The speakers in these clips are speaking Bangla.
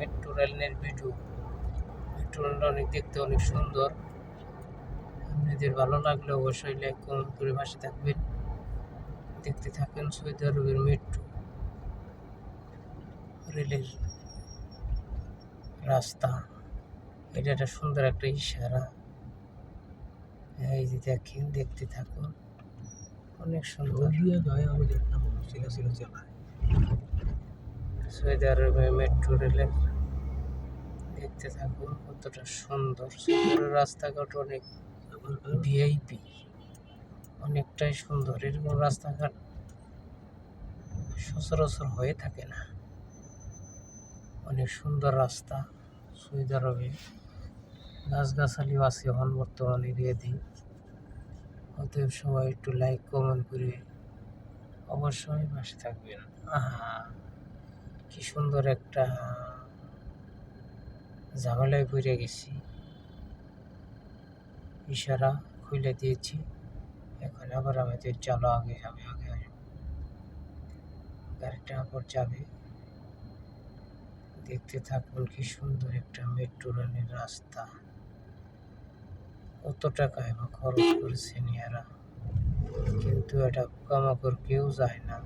মেট্রো রেলের ভিডিও। মেট্রো রেলটা দেখতে অনেক সুন্দর। আপনাদের ভালো লাগলে অবশ্যই লাইক কমেন্ট করে পাশে থাকবেন। দেখতে থাকেন সৌদি আরবের মেট্রো রেলের রাস্তা। এটা একটা সুন্দর একটা ইশারা। এই যে দেখেন, দেখতে থাকুন, অনেক সুন্দর। সৌদি আরবে মেট্রো রেলের দেখতে থাকুন কতটা সুন্দর। সুন্দর রাস্তাঘাট অনেক ভিআইপি, অনেকটাই সুন্দর। এরকম রাস্তাঘাট সচরাচর হয়ে থাকে না। অনেক সুন্দর রাস্তা সৌদি আরবে। গাছগাছালিও আছে এখন বর্তমানে এরিয়াতে। অতএব সবাই একটু লাইক কমেন্ট করে অবশ্যই পাশে থাকবেন। আহা, কি সুন্দর একটা ঝামেলায় পড়ে গেছি। ইশারা খুলে দিয়েছি, এখন আবার আমাদের চলো আগে যাবে, আগে গাড়িটা আবার যাবে। দেখতে থাকুন কি সুন্দর একটা মেট্রো রেলের রাস্তা। কত টাকায় বা খরচ করেছেন এরা, কিন্তু এটা পোকামাকড় কেউ যায় না।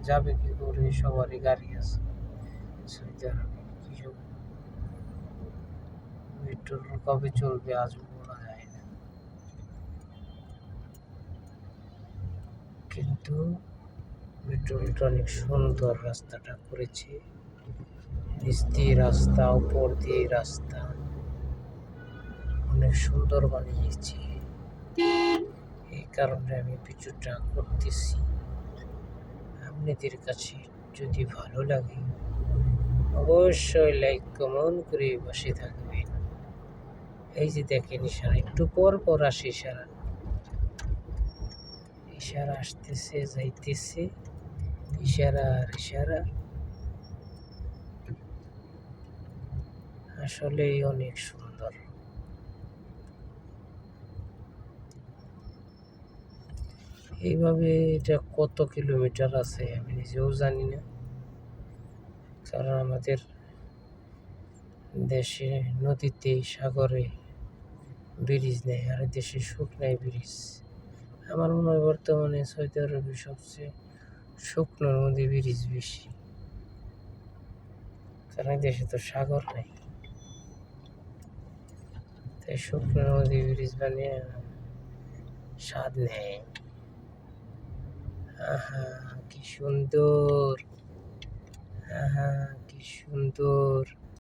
যাবে কি করে? সবারই গাড়ি আছে সৌদি আরবে। কিছু মেট্রো কবে চলবে আজও বলা যায় না, কিন্তু মেট্রো রেলটা অনেক সুন্দর রাস্তাটা করেছে। নিচ দিয়ে রাস্তা, উপর দিয়ে রাস্তা, অনেক সুন্দর বানিয়েছে। এই কারণে আমি ভিডিওটা করতেছি। আপনাদের কাছে যদি ভালো লাগে অবশ্যই লাইক কমেন্ট করে বসে থাকবেন। এই যে দেখেন ইশারা, একটু পর পর আসে ইশারা। ইশারা আসতেছে যাইতেছে, ইশারা আর ইশারা। আসলেই অনেক সুন্দর। এইভাবে এটা কত কিলোমিটার আছে আমি নিজেও জানি না, কারণ আমাদের দেশে নদীতে সাগরে ব্রিজ নেই, আর দেশে শুকনাই ব্রিজ। আমার মনে হয় বর্তমানে সৌদি আরবে সবচেয়ে শুকনো নদী ব্রিজ বেশি, কারণ দেশে তো সাগর নেই। তাই শুকনো নদী ব্রিজ বানিয়ে স্বাদ নেই। আহা কি সুন্দর, আহা কি সুন্দর।